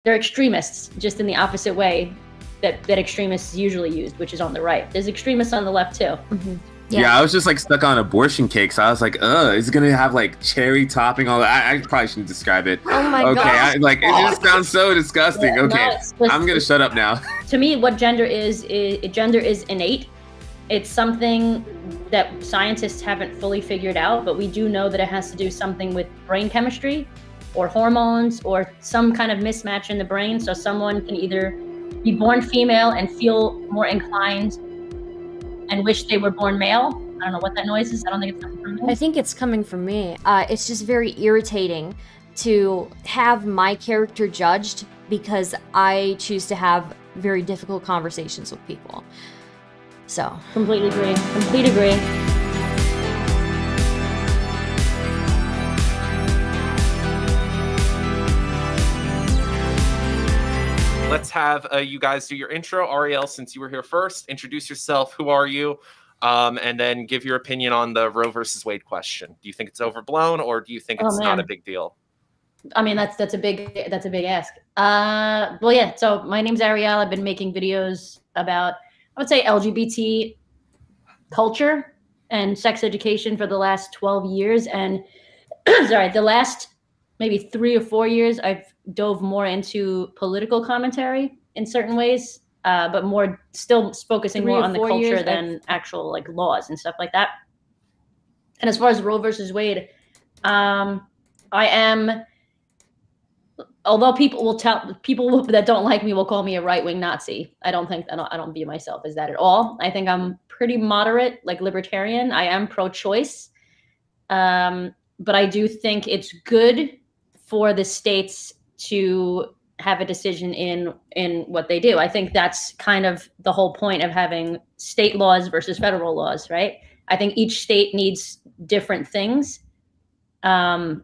they're extremists, just in the opposite way that extremists usually used, which is on the right. There's extremists on the left too. Mm-hmm. Yeah, I was just like stuck on abortion cake, so I was like, is it gonna have like cherry topping? All that? I probably shouldn't describe it. Oh my god. God. It just sounds so disgusting. Yeah, okay, no, I'm gonna shut up now. To me, what gender is innate. It's something that scientists haven't fully figured out, but we do know that it has to do something with brain chemistry or hormones or some kind of mismatch in the brain. So someone can either be born female and feel more inclined and wish they were born male. I don't know what that noise is. I don't think it's coming from me. I think it's coming from me. It's just very irritating to have my character judged because I choose to have very difficult conversations with people. So. Completely agree. Complete agree. Let's have you guys do your intro. Arielle, since you were here first, introduce yourself. Who are you? And then give your opinion on the Roe versus Wade question. Do you think it's overblown, or do you think it's not a big deal? I mean, that's a big ask. Well, yeah. So my name's Arielle. I've been making videos about, I would say, LGBT culture and sex education for the last 12 years. And sorry, the last maybe 3 or 4 years, I've dove more into political commentary in certain ways, but still focusing more on the culture than actual like laws and stuff like that. And as far as Roe versus Wade, I am, although people that don't like me will call me a right-wing Nazi. I don't view myself as that at all. I think I'm pretty moderate, like libertarian. I am pro-choice, but I do think it's good for the states to have a decision in what they do. I think that's kind of the whole point of having state laws versus federal laws, right? I think each state needs different things. Yeah,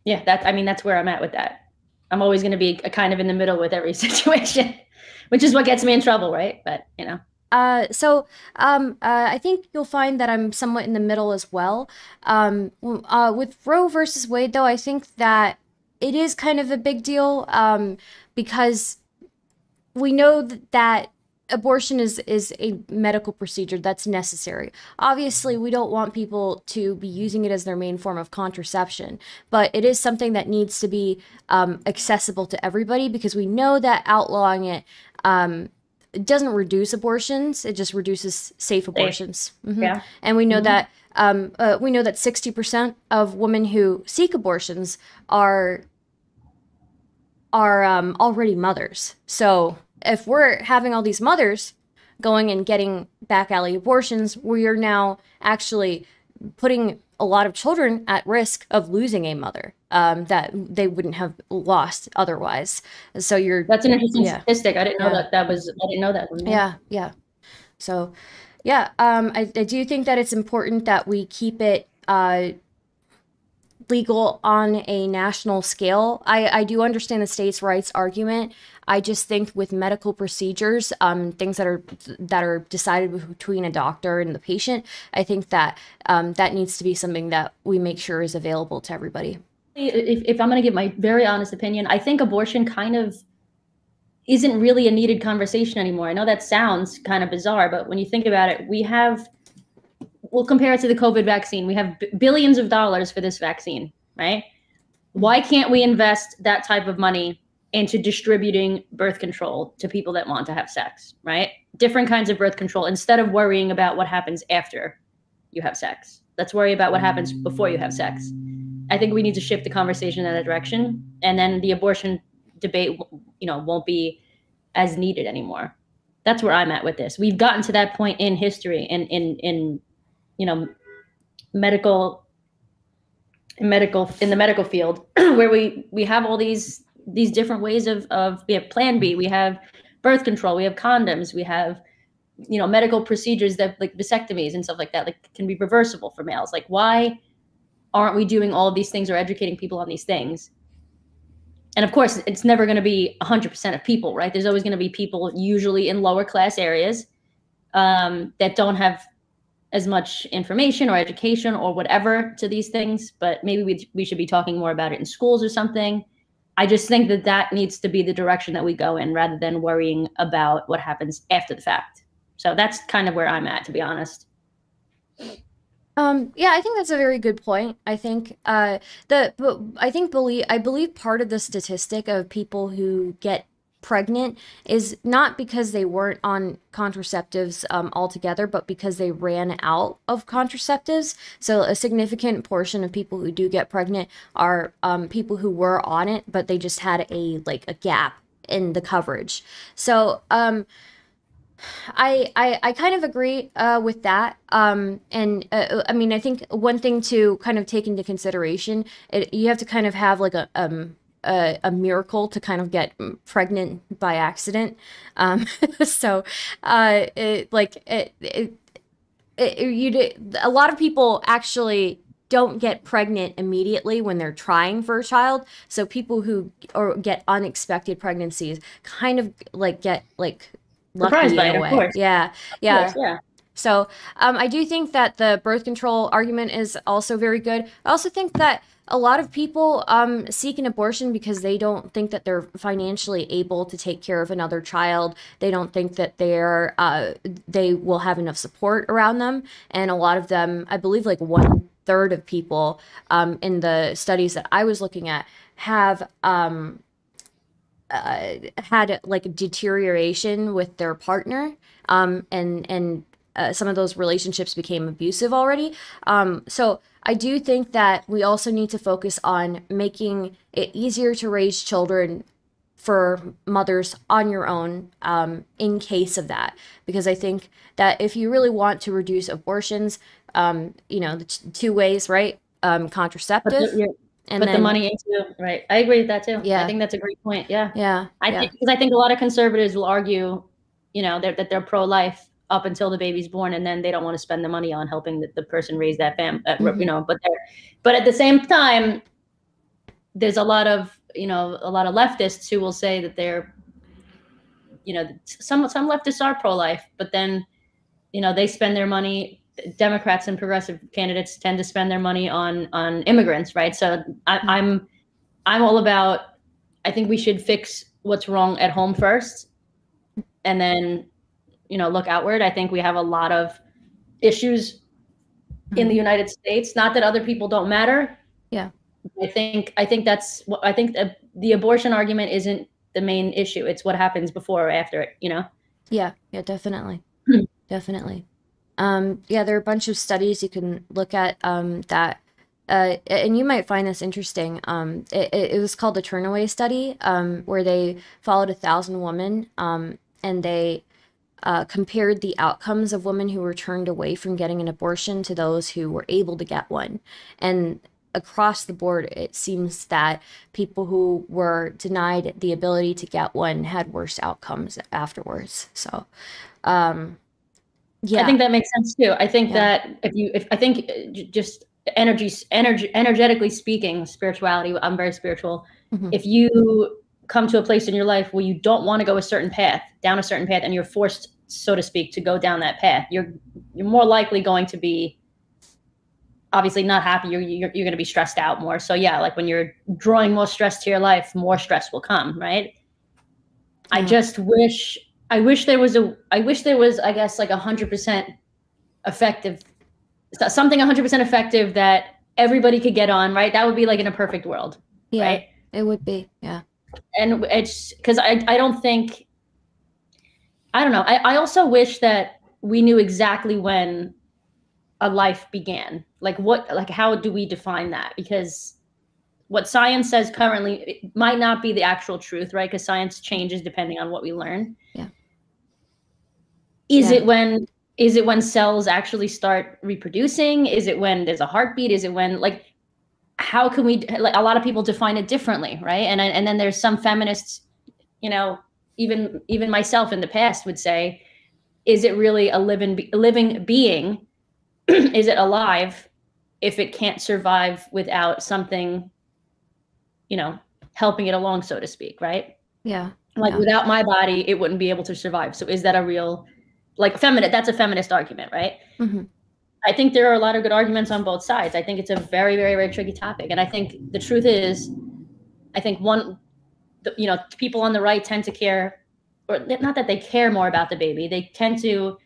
that's where I'm at with that. I'm always going to be kind of in the middle with every situation, which is what gets me in trouble, right? But you know. I think you'll find that I'm somewhat in the middle as well. With Roe versus Wade, though, I think that it is kind of a big deal because we know that abortion is a medical procedure that's necessary. Obviously, we don't want people to be using it as their main form of contraception, but it is something that needs to be accessible to everybody because we know that outlawing it doesn't reduce abortions; it just reduces safe abortions. Mm-hmm. Yeah, and we know that 60% of women who seek abortions are already mothers. So if we're having all these mothers going and getting back alley abortions, we are now actually putting a lot of children at risk of losing a mother that they wouldn't have lost otherwise. So that's an interesting statistic. I didn't know that. I didn't know that. Yeah. So yeah, I do think that it's important that we keep it legal on a national scale. I do understand the states' rights argument. I just think with medical procedures, things that are decided between a doctor and the patient, I think that that needs to be something that we make sure is available to everybody. If I'm going to give my very honest opinion, I think abortion kind of isn't really a needed conversation anymore. I know that sounds kind of bizarre, but when you think about it, we'll compare it to the COVID vaccine. We have billions of dollars for this vaccine, right? Why can't we invest that type of money into distributing birth control to people that want to have sex, right? Different kinds of birth control, instead of worrying about what happens after you have sex. Let's worry about what happens before you have sex. I think we need to shift the conversation in that direction. And then the abortion debate, won't be as needed anymore. That's where I'm at with this. We've gotten to that point in history, in the medical field where we have all these different ways of we have Plan B, we have birth control, we have condoms, we have medical procedures that like vasectomies and stuff like that, like can be reversible for males. Like, why aren't we doing all of these things or educating people on these things? And of course, it's never going to be 100% of people, right? There's always going to be people, usually in lower class areas, that don't have as much information or education or whatever to these things. But maybe we should be talking more about it in schools or something. I just think that that needs to be the direction that we go in, rather than worrying about what happens after the fact. So that's kind of where I'm at, to be honest. Yeah, I think that's a very good point. I think I believe part of the statistic of people who get pregnant is not because they weren't on contraceptives altogether, but because they ran out of contraceptives. So a significant portion of people who do get pregnant are people who were on it, but they just had a gap in the coverage. So I kind of agree with that. I mean, I think one thing to kind of take into consideration, you have to kind of have like a miracle to kind of get pregnant by accident. So a lot of people actually don't get pregnant immediately when they're trying for a child. So people who get unexpected pregnancies kind of get lucky in a way. Of course. Yeah. Course, yeah. So I do think that the birth control argument is also very good. I also think that a lot of people seek an abortion because they don't think that they're financially able to take care of another child. They don't think that they will have enough support around them. And a lot of them, I believe like 1/3 of people in the studies that I was looking at have had like a deterioration with their partner, and some of those relationships became abusive already. So I do think that we also need to focus on making it easier to raise children for mothers on your own, in case of that, because I think that if you really want to reduce abortions, the two ways, right? Contraceptive. And put the money into, right. I agree with that too. Yeah. I think that's a great point. Yeah. Yeah. Because I think a lot of conservatives will argue, that they're pro-life up until the baby's born, and then they don't want to spend the money on helping the person raise that family, but at the same time, there's a lot of leftists who will say that they're, some leftists are pro-life, but then, they spend their money. Democrats and progressive candidates tend to spend their money on immigrants, right? So I'm all about, I think we should fix what's wrong at home first, and then look outward. I think we have a lot of issues in the United States. Not that other people don't matter. Yeah, I think the abortion argument isn't the main issue. It's what happens before or after it. Yeah, definitely, definitely. Yeah, there are a bunch of studies you can look at that, and you might find this interesting. It was called the Turnaway Study, where they followed 1,000 women, and they compared the outcomes of women who were turned away from getting an abortion to those who were able to get one. And across the board, it seems that people who were denied the ability to get one had worse outcomes afterwards. So, yeah, I think that makes sense too. I think that just energetically speaking, spirituality, I'm very spiritual. Mm-hmm. If you come to a place in your life where you don't want to go down a certain path, and you're forced, so to speak, to go down that path, you're more likely going to be obviously not happy. You're going to be stressed out more. So yeah, like when you're drawing more stress to your life, more stress will come, right? Yeah. I wish there was, I guess, like 100% effective, something 100% effective that everybody could get on, right? That would be like in a perfect world, yeah, right? It would be, yeah. And it's because I don't know. I also wish that we knew exactly when a life began. How do we define that? Because what science says currently, it might not be the actual truth, right? Because science changes depending on what we learn. Yeah. Is it when cells actually start reproducing? Is it when there's a heartbeat? Is it when, how can we, a lot of people define it differently, right? And then there's some feminists, even myself in the past would say, is it really a living being? Is it alive if it can't survive without something, helping it along, so to speak, right? Yeah. Without my body, it wouldn't be able to survive. So is that a real, that's a feminist argument, right? Mm-hmm. I think there are a lot of good arguments on both sides. I think it's a very, very, very tricky topic. And I think the truth is, I think you know, people on the right tend to care, or not that they care more about the baby. They tend to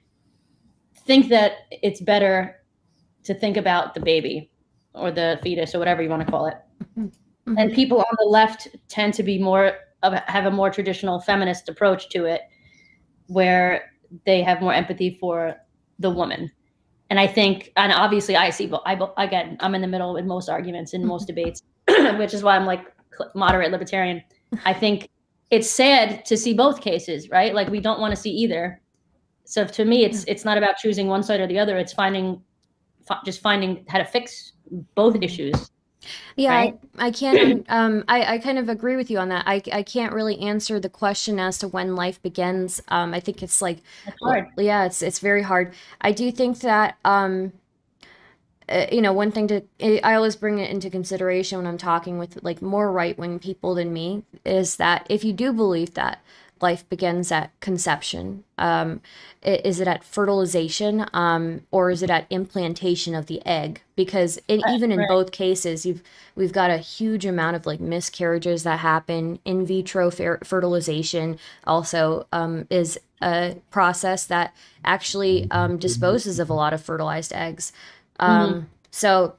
think that it's better to think about the baby or the fetus or whatever you want to call it. Mm-hmm. And people on the left tend to be have a more traditional feminist approach to it, where they have more empathy for the woman. And I think, and obviously again, I'm in the middle in most arguments, in most debates, which is why I'm like moderate libertarian. I think it's sad to see both cases, right? Like we don't want to see either. So to me, it's not about choosing one side or the other. It's just finding how to fix both issues. Yeah, right? I can't. I kind of agree with you on that. I can't really answer the question as to when life begins. I think it's like, hard. Yeah, it's very hard. I do think that you know, one thing I always bring it into consideration when I'm talking with like more right-wing people than me is that if you do believe that life begins at conception, is it at fertilization, or is it at implantation of the egg? Because even in both cases, we've got a huge amount of like miscarriages that happen. In vitro fertilization also is a process that actually disposes of a lot of fertilized eggs. So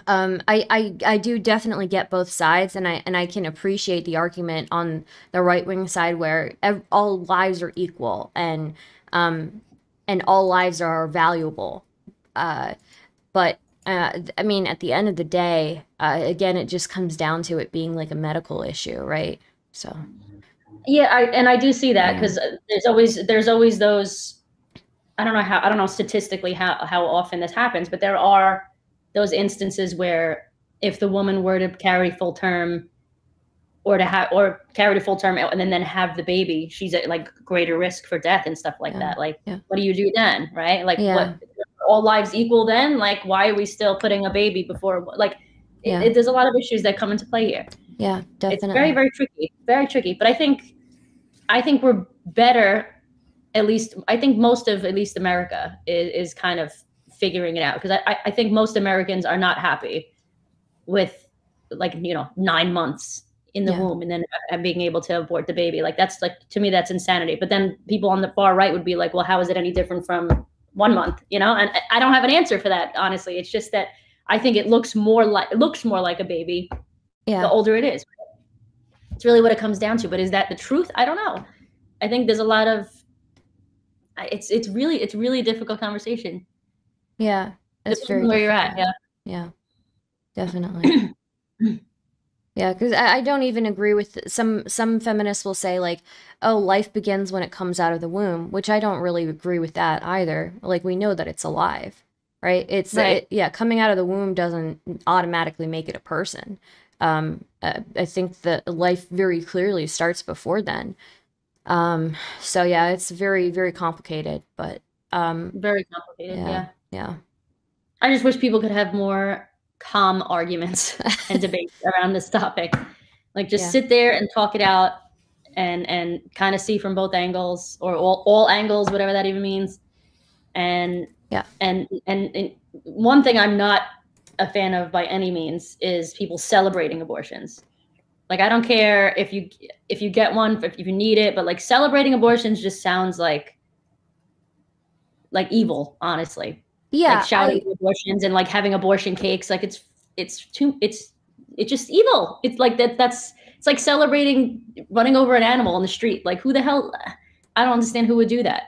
I do definitely get both sides, and I can appreciate the argument on the right-wing side where all lives are equal and all lives are valuable. But I mean, at the end of the day, again, it just comes down to it being like a medical issue, right? So yeah, I do see that, because there's always those. I don't know statistically how often this happens, but there are those instances where if the woman were to carry full term or carry to full term and then have the baby, she's at like greater risk for death and stuff like that. Like, what do you do then? Right? Like, what, all lives equal then? Like, why are we still putting a baby before? Like, there's a lot of issues that come into play here. Yeah, definitely. It's very, very tricky. But I think we're better. At least I think most of at least America is kind of figuring it out, because I think most Americans are not happy with, like, you know, 9 months in the womb and then being able to abort the baby. Like, that's like, to me, that's insanity. But then people on the far right would be like, well, how is it any different from 1 month? You know, and I don't have an answer for that, honestly. It's just that I think it looks more like a baby the older it is. It's really what it comes down to. But is that the truth? I don't know. I think there's a lot of it's really a difficult conversation. Yeah, that's very where you're at. Yeah, definitely. Yeah, because I don't even agree with some feminists will say like, oh, life begins when it comes out of the womb, which I don't really agree with that either. Like, we know that it's alive, right? It's coming out of the womb doesn't automatically make it a person. I think that life very clearly starts before then. So yeah, it's very, very complicated, but very complicated. Yeah. I just wish people could have more calm arguments and debates around this topic. Like, just sit there and talk it out and kind of see from both angles, or all angles, whatever that even means. And one thing I'm not a fan of by any means is people celebrating abortions. Like, I don't care if you get one, if you need it, but like, celebrating abortions just sounds like evil, honestly. Yeah, like shouting abortions and like having abortion cakes. Like, it's just evil. It's like it's like celebrating running over an animal on the street. Like, who the hell? I don't understand who would do that.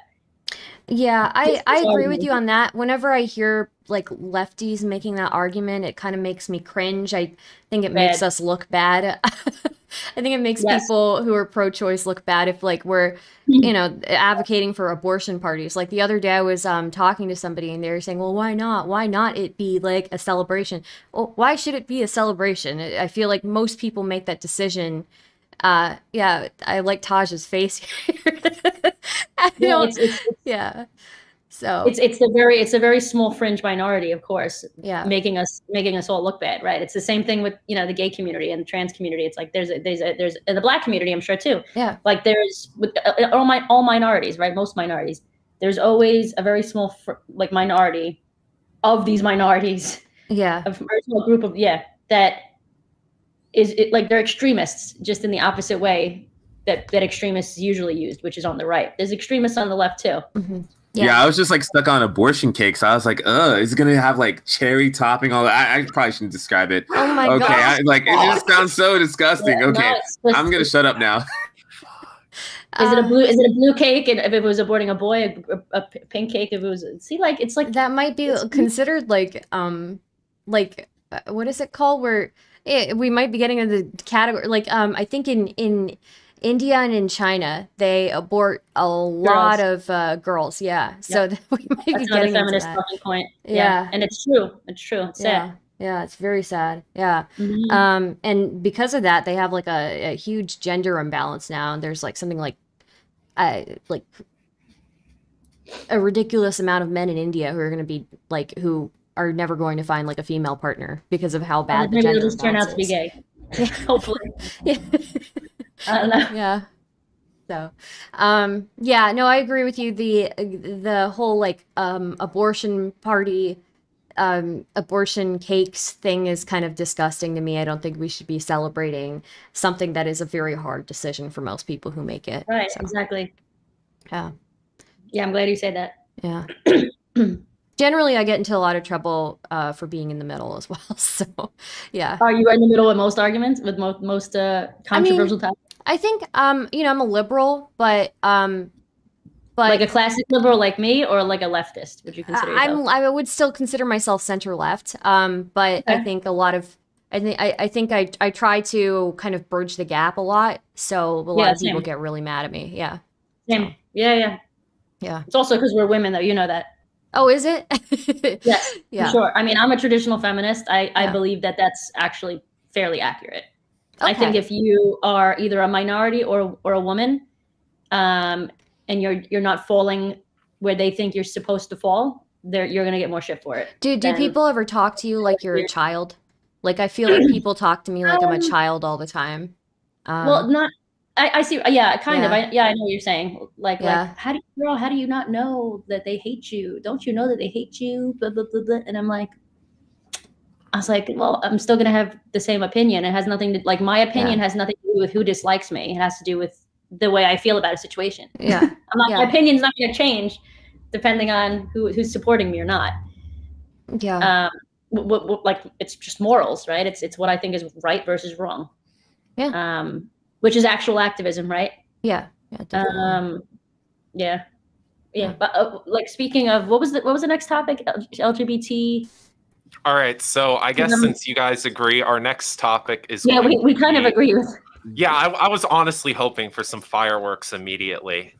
Yeah, I agree with you on that. Whenever I hear like lefties making that argument, it kind of makes me cringe. I think it makes us look bad. I think it makes people who are pro-choice look bad if like we're, you know, advocating for abortion parties. Like, the other day I was talking to somebody and they were saying, well, why not? Why not it be like a celebration? Well, why should it be a celebration? I feel like most people make that decision. Yeah, I like Taj's face here. So it's a very small fringe minority, of course. Yeah, making us all look bad, right? It's the same thing with, you know, the gay community and the trans community. It's like there's in the Black community, I'm sure too. Yeah, like there's with all minorities, right? Most minorities. There's always a very small minority of these minorities. Yeah, a very small group of that is it like they're extremists, just in the opposite way that extremists usually used, which is on the right. There's extremists on the left too. Mm-hmm. Yeah, I was just like stuck on abortion cakes. I was like, is it gonna have like cherry topping? All that? I probably shouldn't describe it. Oh my okay, god! It just sounds so disgusting. Yeah, okay, no, I'm gonna shut up now. Is it a blue cake? And if it was aborting a boy, a pink cake. If it was, it's like that might be considered like what is it called? Where we might be getting into the category like I think in India and in China, they abort a lot of girls. Yeah. So we might be getting into that. Talking point. Yeah. And it's true. It's true. It's sad. Yeah, it's very sad. Yeah. Mm-hmm. And because of that, they have like a huge gender imbalance now. And there's like something like a ridiculous amount of men in India who are going to be like, who are never going to find like a female partner because of how bad the gender imbalance is. Maybe they'll just turn out to be gay. Hopefully. Yeah. I don't know. Yeah. So, yeah, no, I agree with you. The whole like abortion party, abortion cakes thing is kind of disgusting to me. I don't think we should be celebrating something that is a very hard decision for most people who make it. Right. So, exactly. Yeah. Yeah, I'm glad you said that. Yeah. Generally, I get into a lot of trouble for being in the middle as well. So, yeah. Are you in the middle of most arguments with most controversial topics? I think, you know, I'm a liberal, but like a classic liberal like me, or like a leftist? Would you consider yourself? I would still consider myself center left. But I think I think I try to kind of bridge the gap a lot. So a lot of people get really mad at me. Yeah. Same. So. Yeah. It's also because we're women, though. You know that. Oh, is it? Yes. Yeah. For sure. I mean, I'm a traditional feminist. I believe that that's actually fairly accurate. Okay. I think if you are either a minority or a woman, and you're not falling where they think you're supposed to fall, you're gonna get more shit for it. Do people ever talk to you like you're a child? Like I feel like people talk to me like I'm a child all the time. Well, not. I see. Yeah, kind of. I know what you're saying. Like how do you not know that they hate you? Don't you know that they hate you? Blah, blah, blah, blah. And I was like, well, I'm still gonna have the same opinion. It has nothing to my opinion has nothing to do with who dislikes me. It has to do with the way I feel about a situation. Yeah. My opinion's not gonna change depending on who's supporting me or not. Yeah. Like it's just morals, right? It's what I think is right versus wrong. Yeah. Which is actual activism, right? Yeah. Yeah. Definitely. Yeah. But like speaking of, what was the next topic? LGBT. All right, so I guess since you guys agree, our next topic is we kind of agree with. Yeah, I was honestly hoping for some fireworks immediately.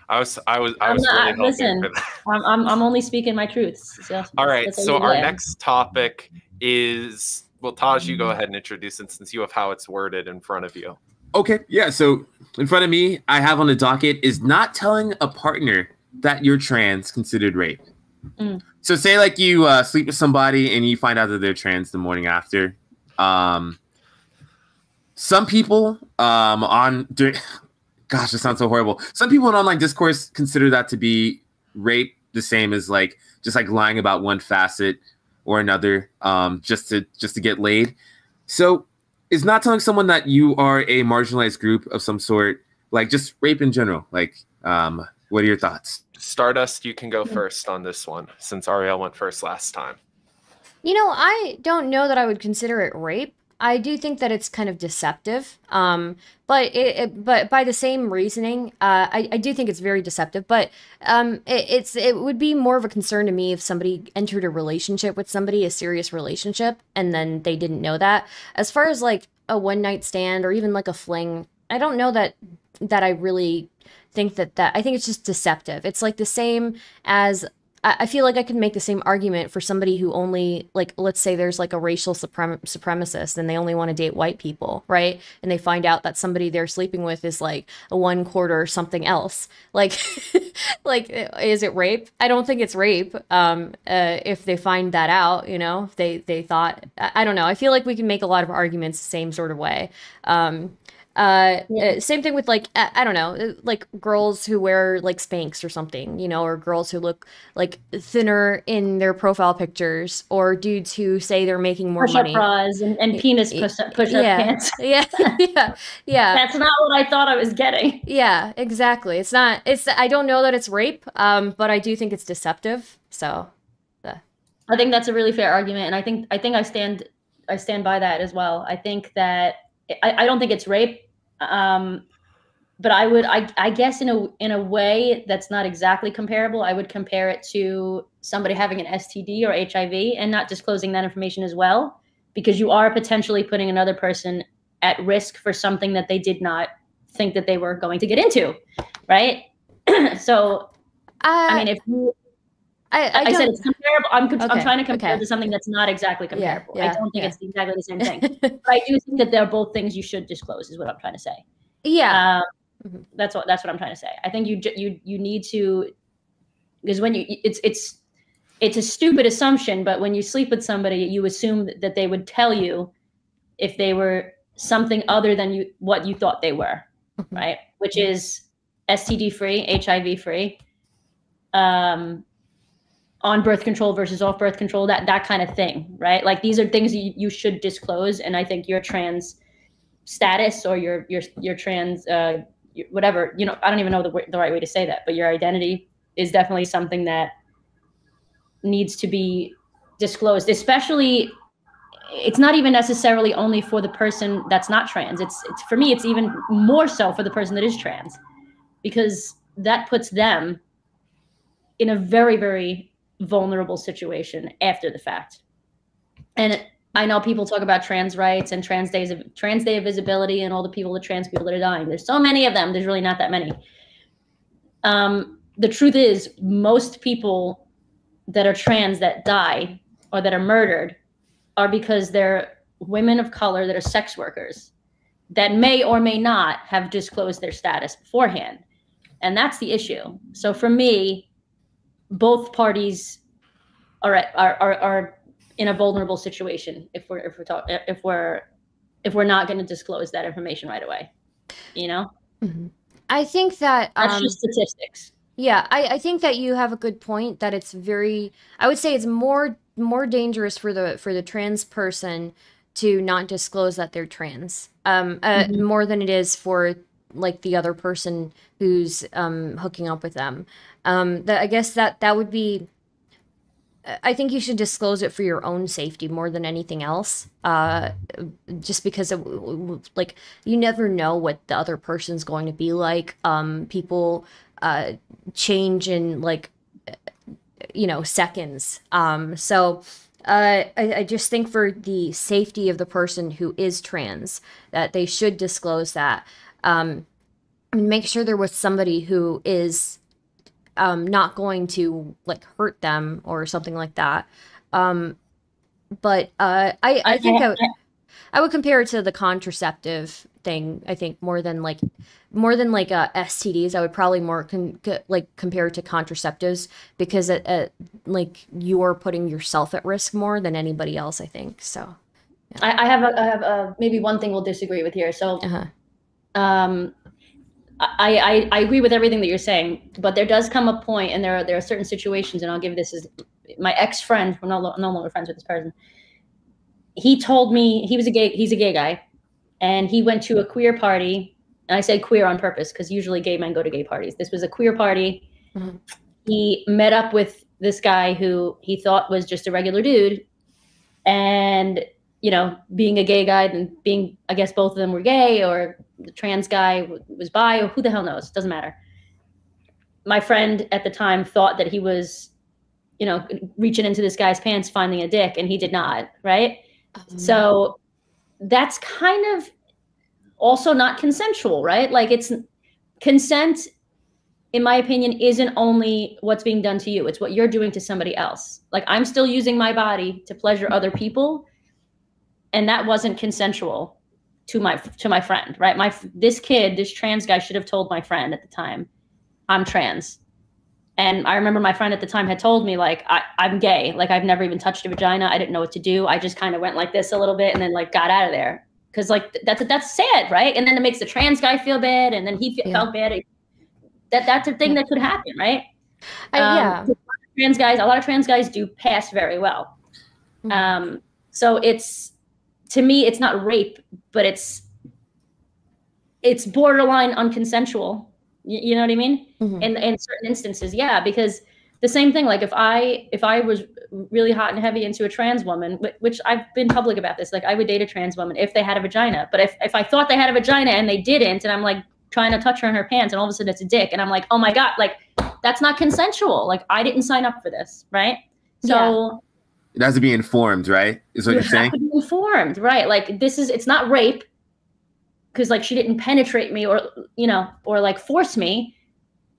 I was really hoping for that. I'm only speaking my truths. So all right, so our next topic is Taj, you go ahead and introduce it since you have how it's worded in front of you. Okay, yeah. So in front of me, I have on the docket is not telling a partner that you're trans considered rape. Mm. So say like you sleep with somebody and you find out that they're trans the morning after. Some people gosh, it sounds so horrible. Some people in online discourse consider that to be rape, the same as just lying about one facet or another, just to get laid. So is not telling someone that you are a marginalized group of some sort, just rape in general. What are your thoughts? Stardust, you can go first on this one since Arielle went first last time. You know, I don't know that I would consider it rape. I do think that it's kind of deceptive. But by the same reasoning, I do think it's very deceptive. But it would be more of a concern to me if somebody entered a relationship with somebody, a serious relationship, and then they didn't know that. As far as a one night stand or even a fling, I don't know that I really think that I think it's just deceptive. It's the same as I feel like I could make the same argument for somebody who only let's say there's a racial supremacist and they only want to date white people, right? And they find out that somebody they're sleeping with is a 1/4 something else. Is it rape? I don't think it's rape. If they find that out, if they thought, I don't know. I feel like we can make a lot of arguments the same sort of way. Same thing with like I don't know, like girls who wear like Spanx or something, you know, or girls who look like thinner in their profile pictures, or dudes who say they're making more Push-up money. bras and penis push-up pants. Yeah, yeah. That's not what I thought I was getting. Yeah, exactly. It's not. It's. I don't know that it's rape. But I do think it's deceptive. So, I think that's a really fair argument, and I think I stand by that as well. I think that I don't think it's rape. But I guess in a way that's not exactly comparable. I would compare it to somebody having an STD or HIV and not disclosing that information as well, because you are potentially putting another person at risk for something that they did not think that they were going to get into, right? So, I mean, if you, I said it's comparable. I'm trying to compare it to something that's not exactly comparable. I don't think it's exactly the same thing. But I do think that they're both things you should disclose, is what I'm trying to say. Yeah. That's what I'm trying to say. I think you need to, because when you it's a stupid assumption, but when you sleep with somebody, you assume that they would tell you if they were something other than what you thought they were, right? Which is STD free, HIV free, on birth control versus off birth control, that kind of thing, right? Like these are things you should disclose, and I think your trans status or your trans whatever, you know, I don't even know the right way to say that, but your identity is definitely something that needs to be disclosed. Especially, it's not even necessarily only for the person that's not trans. It's for me, it's even more so for the person that is trans, because that puts them in a very, very vulnerable situation after the fact. And I know people talk about trans rights and trans day of visibility and all the trans people that are dying. There's so many of them. There's really not that many. The truth is, most people that are trans that die or that are murdered are because they're women of color that are sex workers that may or may not have disclosed their status beforehand. And that's the issue. So for me, both parties are in a vulnerable situation if we're not going to disclose that information right away, you know. I think that that's just statistics. Yeah, I think that you have a good point, that it's very, I would say it's more dangerous for the trans person to not disclose that they're trans, more than it is for like the other person who's hooking up with them. I guess that would be, I think you should disclose it for your own safety more than anything else. Just because like you never know what the other person's going to be like. People change in like, you know, seconds. So I just think for the safety of the person who is trans, that they should disclose that. Make sure they're with somebody who is not going to like hurt them or something like that. But I think I would compare it to the contraceptive thing. I think more than like STDs, I would probably more compare it to contraceptives, because like you're putting yourself at risk more than anybody else, I think. So yeah. I have maybe one thing we'll disagree with here. So I agree with everything that you're saying, but there does come a point, and there are certain situations, and I'll give this as my ex-friend, I'm no longer friends with this person. He told me he's a gay guy, and he went to a queer party, and I say queer on purpose because usually gay men go to gay parties. This was a queer party. He met up with this guy who he thought was just a regular dude, and you know, being a gay guy and being, I guess both of them were gay, or the trans guy was bi, or who the hell knows, doesn't matter. My friend at the time thought that he was, you know, reaching into this guy's pants, finding a dick, and he did not, right? So that's kind of also not consensual, right? Like, it's consent, in my opinion, isn't only what's being done to you, it's what you're doing to somebody else. Like, I'm still using my body to pleasure other people, and that wasn't consensual to my friend, right? This trans guy should have told my friend at the time, I'm trans. And I remember my friend at the time had told me, like, I'm gay. Like, I've never even touched a vagina. I didn't know what to do. I just kind of went like this a little bit and then like got out of there. because like that's sad, right? And then it makes the trans guy feel bad, and then he felt bad. That's a thing that could happen, right? Yeah. A lot of trans guys do pass very well. So to me, it's not rape, but it's borderline unconsensual. You know what I mean? In certain instances, yeah, because the same thing, like if I was really hot and heavy into a trans woman, which I've been public about this, like I would date a trans woman if they had a vagina. But if I thought they had a vagina and they didn't, and I'm like trying to touch her in her pants, and all of a sudden it's a dick, and I'm like, oh my God, like that's not consensual. Like I didn't sign up for this, right? So it has to be informed, right? Is what you're saying? To be informed, right? Like it's not rape because like she didn't penetrate me or like force me,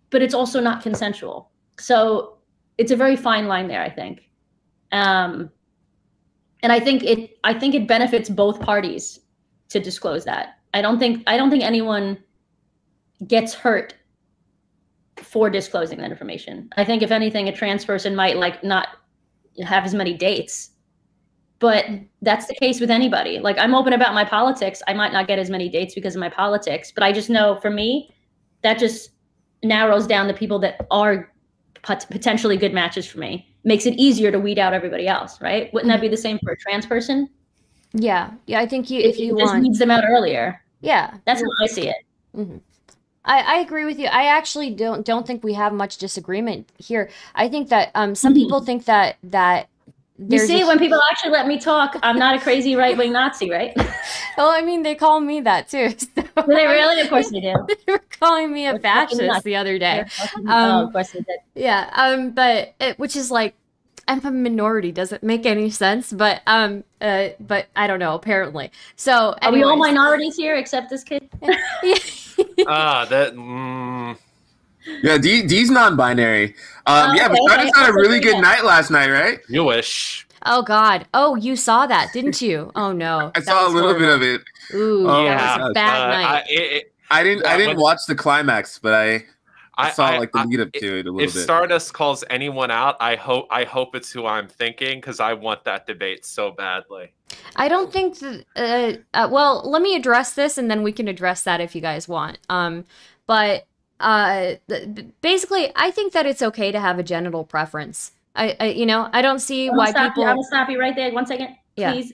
but it's also not consensual. So it's a very fine line there, I think. And I think it benefits both parties to disclose that. I don't think anyone gets hurt for disclosing that information. I think if anything, a trans person might like not have as many dates, but that's the case with anybody. Like I'm open about my politics. I might not get as many dates because of my politics, but I just know for me, that just narrows down the people that are potentially good matches for me. Makes it easier to weed out everybody else, right? Wouldn't that be the same for a trans person? Yeah. I think if you just weeds them out earlier. Yeah, that's how I see it. I agree with you. I actually don't think we have much disagreement here. I think that some people think that you see, when people actually let me talk, I'm not a crazy right-wing Nazi, right? Well, I mean, they call me that too. So. Do they really? Of course they do. They were calling me a fascist the other day. Of course they did. Yeah. Which is like, I'm a minority. Does it make any sense? But I don't know. Apparently. So anyways. Are we all minorities here except this kid? Yeah, D's non-binary. Yeah, but China's had a really good night last night, right? You wish. Oh God. Oh, you saw that, didn't you? Oh no. I saw a little bit of it. Ooh, yeah, it was a bad night. I didn't watch the climax, but I saw like the lead up to it a little bit. If Stardust calls anyone out, I hope it's who I'm thinking, because I want that debate so badly. I don't think that. Well, let me address this, and then we can address that if you guys want. But basically, I think that it's okay to have a genital preference. I don't see why people. I'm gonna stop you right there. 1 second, please. Yeah.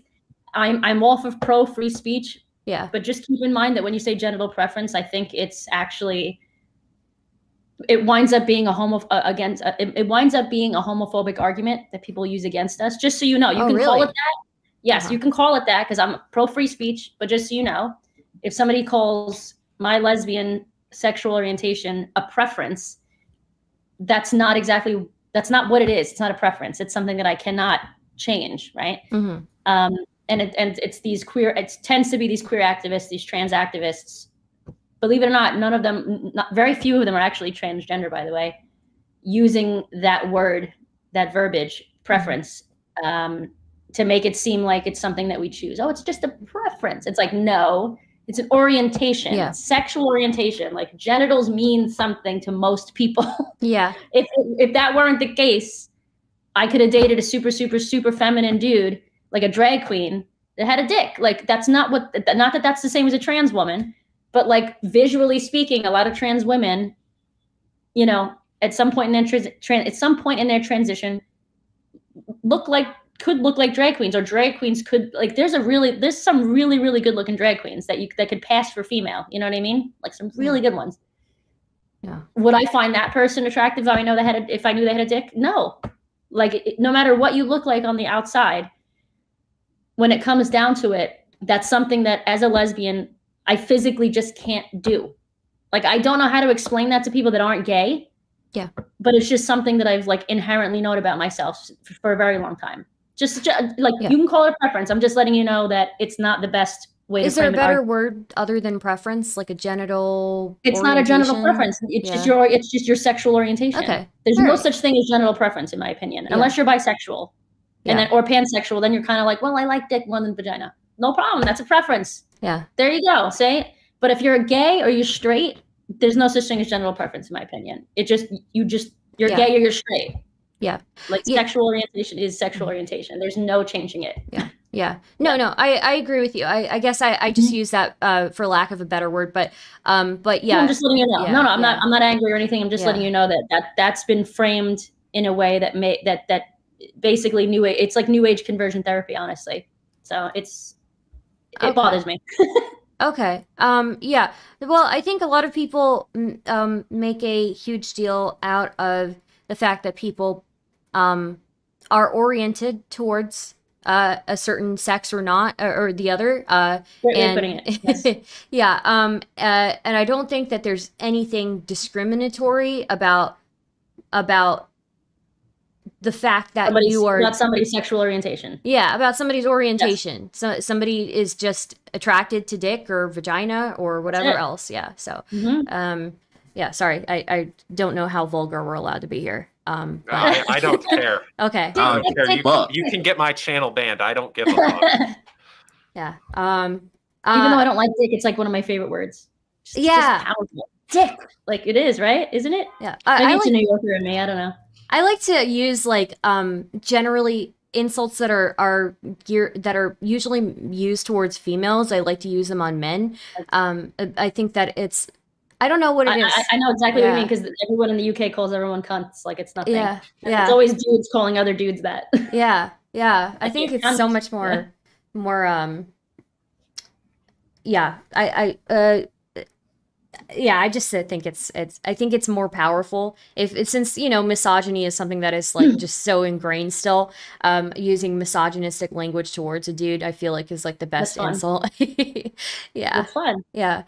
I'm off of pro free speech. Yeah. But just keep in mind that when you say genital preference, I think it's actually. It winds up being it winds up being a homophobic argument that people use against us. Just so you know, you can call it that. Yes, you can call it that because I'm pro free speech. But just so you know, if somebody calls my lesbian sexual orientation a preference, that's not what it is. It's not a preference. It's something that I cannot change, right? And it's these queer. It tends to be these queer activists, these trans activists. Believe it or not, none of them, very few of them are actually transgender, by the way, using that word, that verbiage, preference, to make it seem like it's something that we choose. Oh, it's just a preference. It's like, no, it's an orientation, sexual orientation. Like genitals mean something to most people. Yeah. If that weren't the case, I could have dated a super, super, super feminine dude, like a drag queen that had a dick. Like that's not that that's the same as a trans woman. But like visually speaking, a lot of trans women, at some point in their transition, could look like drag queens, or drag queens could like. There's some really, really good looking drag queens that could pass for female. You know what I mean? Like some really good ones. Yeah. Would I find that person attractive if I knew they had a dick? No. Like no matter what you look like on the outside, when it comes down to it, that's something that as a lesbian, I physically just can't do. Like, I don't know how to explain that to people that aren't gay. Yeah. But it's just something that I've like inherently known about myself for a very long time. You can call it a preference. I'm just letting you know that it's not the best way Is to frame it. Is there a better word other than preference, like a genital It's not a genital preference. It's just your sexual orientation. Okay. There's no such thing as genital preference, in my opinion, unless you're bisexual or pansexual. Then you're kind of like, well, I like dick more than vagina. No problem. That's a preference. Yeah. There you go. Say, but if you're gay or you're straight, there's no such thing as genital preference, in my opinion. You're gay or you're straight. Yeah. Like sexual orientation is sexual orientation. There's no changing it. Yeah. Yeah. No, I agree with you. I guess I just use that for lack of a better word, but yeah. No, I'm just letting you know. Yeah, No, I'm not angry or anything. I'm just letting Yeah. you know that's been framed in a way that that basically new age. It's like new age conversion therapy, honestly. So it Okay. bothers me. Okay. Yeah. Well, I think a lot of people make a huge deal out of the fact that people are oriented towards a certain sex or not, or the other. Great way of putting it. Yes. Yeah. And I don't think that there's anything discriminatory about the fact that you are about somebody's sexual orientation. Yeah, about somebody's orientation. Yes. So somebody is just attracted to dick or vagina or whatever else. Yeah. So, yeah. Sorry, I don't know how vulgar we're allowed to be here. I don't care. Okay. I don't care. You can get my channel banned. I don't give a fuck. Yeah. Even though I don't like dick, it's like one of my favorite words. Just powerful. Dick, like it is, right? Isn't it? Yeah. Maybe it's a New Yorker in me. I don't know. I like to use like generally insults that are usually used towards females. I like to use them on men. I think that it's I don't know what it is. I know exactly what you mean because everyone in the UK calls everyone cunts like it's nothing. Yeah. It's always dudes calling other dudes that. Yeah. I think it's so much more I just think it's more powerful since misogyny is something that is like just so ingrained still. Using misogynistic language towards a dude, I feel like is like the best insult. Yeah, it's fun. Yeah.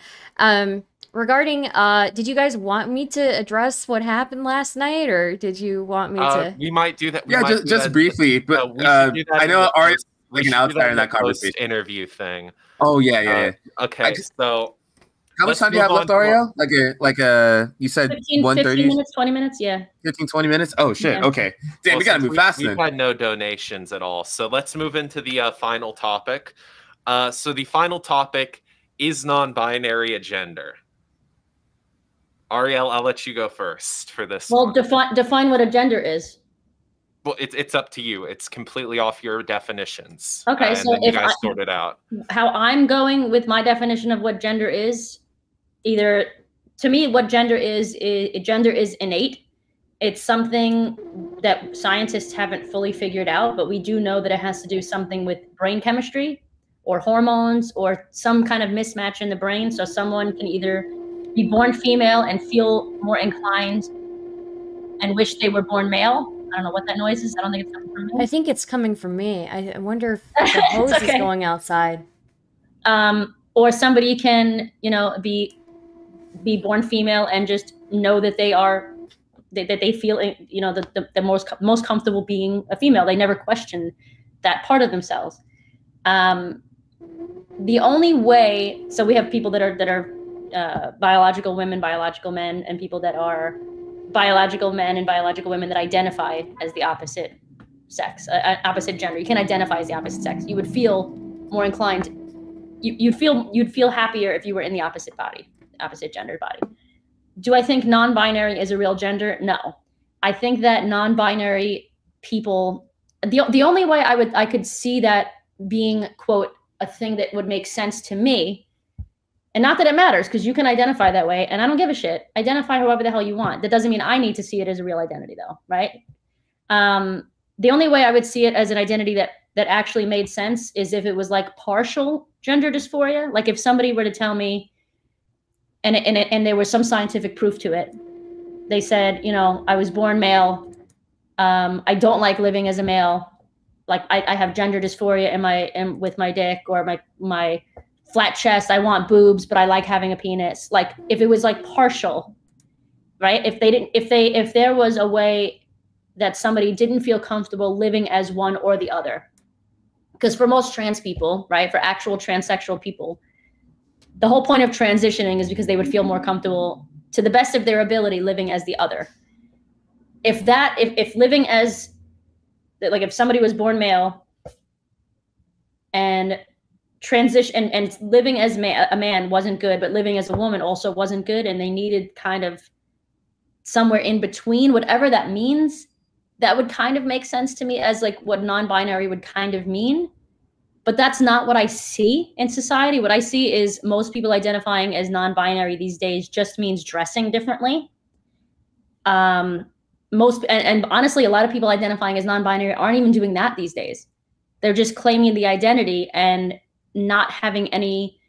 Regarding, did you guys want me to address what happened last night, or did you want me to? We might do that. Just briefly, but I know Ari's like an outsider in that conversation. Interview thing. Oh yeah. Okay, so. How much time do you have left, Arielle? You said 15 minutes, 20 minutes, yeah. 15, 20 minutes? Oh, shit, yeah. Okay. Damn, we gotta move fast then. We've had no donations at all. So let's move into the final topic. So the final topic is non-binary a gender? Arielle, I'll let you go first for this one. Define what a gender is. Well, it's up to you. It's completely off your definitions. Okay, so if you guys sort it out. How I'm going with my definition of what gender is, to me, what gender is innate. It's something that scientists haven't fully figured out, but we do know that it has to do something with brain chemistry or hormones or some kind of mismatch in the brain. So someone can either be born female and feel more inclined and wish they were born male. I don't know what that noise is. I don't think it's coming from me. I think it's coming from me. I wonder if the hose is going outside. Or somebody can, be born female and just know that they are, that they feel, the most comfortable being a female. They never question that part of themselves. The only way, so we have people that are biological women, biological men, and people that are biological men and biological women that identify as the opposite sex, opposite gender. You can identify as the opposite sex. You would feel more inclined. You'd feel happier if you were in the opposite gendered body. Do I think non-binary is a real gender? No. I think that non-binary people, the only way I could see that being, quote, a thing that would make sense to me. And not that it matters, because you can identify that way, and I don't give a shit. Identify however the hell you want. That doesn't mean I need to see it as a real identity, though, right? The only way I would see it as an identity that actually made sense is if it was like partial gender dysphoria. Like if somebody were to tell me, and there was some scientific proof to it. They said, I was born male. I don't like living as a male. Like I have gender dysphoria with my dick or my flat chest, I want boobs, but I like having a penis. Like if it was like partial, right? If there was a way that somebody didn't feel comfortable living as one or the other. Because for most trans people, right, for actual transsexual people, the whole point of transitioning is because they would feel more comfortable to the best of their ability living as the other. If living as, like if somebody was born male and transition and living as a man wasn't good, but living as a woman also wasn't good, and they needed kind of somewhere in between, whatever that means, that would kind of make sense to me as like what non-binary would kind of mean. But that's not what I see in society. What I see is most people identifying as non-binary these days just means dressing differently. And honestly, a lot of people identifying as non-binary aren't even doing that these days. They're just claiming the identity and not having any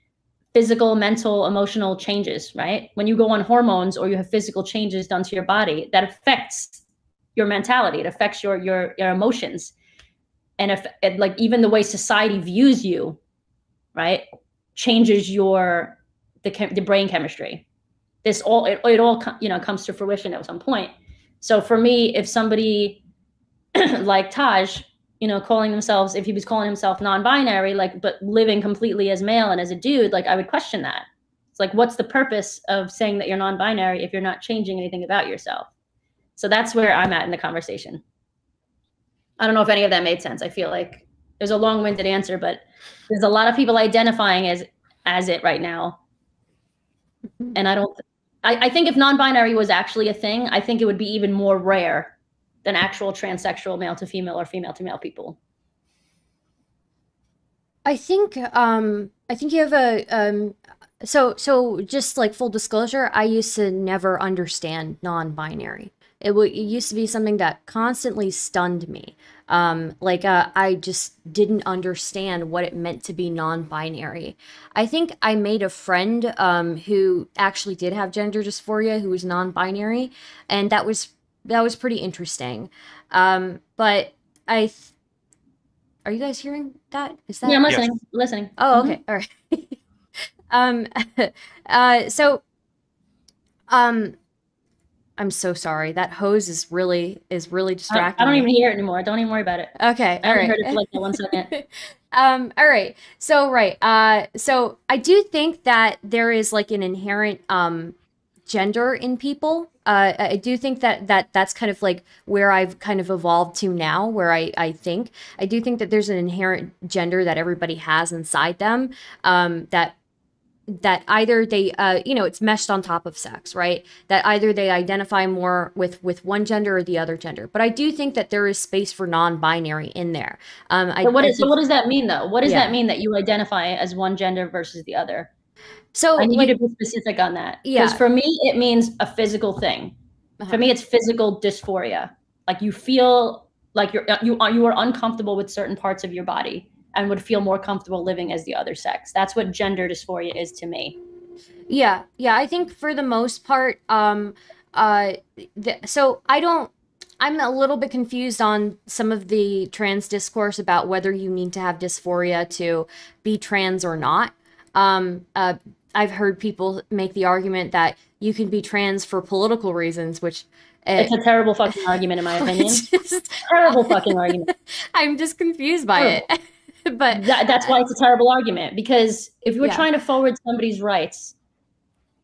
physical, mental, emotional changes, right? When you go on hormones or you have physical changes done to your body, that affects your mentality. It affects your emotions. And if like even the way society views you, right, changes the brain chemistry. It all comes to fruition at some point. So for me, if somebody like Taj, if he was calling himself non-binary, but living completely as male and as a dude, like I would question that. It's like, what's the purpose of saying that you're non-binary if you're not changing anything about yourself? So that's where I'm at in the conversation. I don't know if any of that made sense. I feel like there's a long-winded answer, but there's a lot of people identifying as it right now. And I think if non-binary was actually a thing, I think it would be even more rare than actual transsexual male to female or female to male people. I think you have a so just like full disclosure, I used to never understand non-binary. It used to be something that constantly stunned me. I just didn't understand what it meant to be non-binary. I think I made a friend who actually did have gender dysphoria, who was non-binary, and that was pretty interesting. But are you guys hearing that? Is that? Yeah, I'm listening. Yes. Listening. Oh, okay. All right. I'm so sorry. That hose is really distracting. I don't even hear it anymore. Don't even worry about it. Okay. I haven't heard it for like 1 second. All right. So so I do think that there is like an inherent gender in people. I do think that's kind of like where I've kind of evolved to now, where I do think that there's an inherent gender that everybody has inside them, that either they, it's meshed on top of sex, right? That either they identify more with one gender or the other gender. But I do think that there is space for non-binary in there. So what does that mean, though? What does that mean that you identify as one gender versus the other? So I need you to be specific on that. Yeah. Because for me, it means a physical thing. For me, it's physical dysphoria. Like you feel like you are uncomfortable with certain parts of your body and would feel more comfortable living as the other sex. That's what gender dysphoria is to me. Yeah. I think for the most part, so I'm a little bit confused on some of the trans discourse about whether you need to have dysphoria to be trans or not. I've heard people make the argument that you can be trans for political reasons, which it's a terrible fucking argument, in my opinion. Terrible fucking argument. I'm just confused by it. But that's why it's a terrible argument, because if you're trying to forward somebody's rights,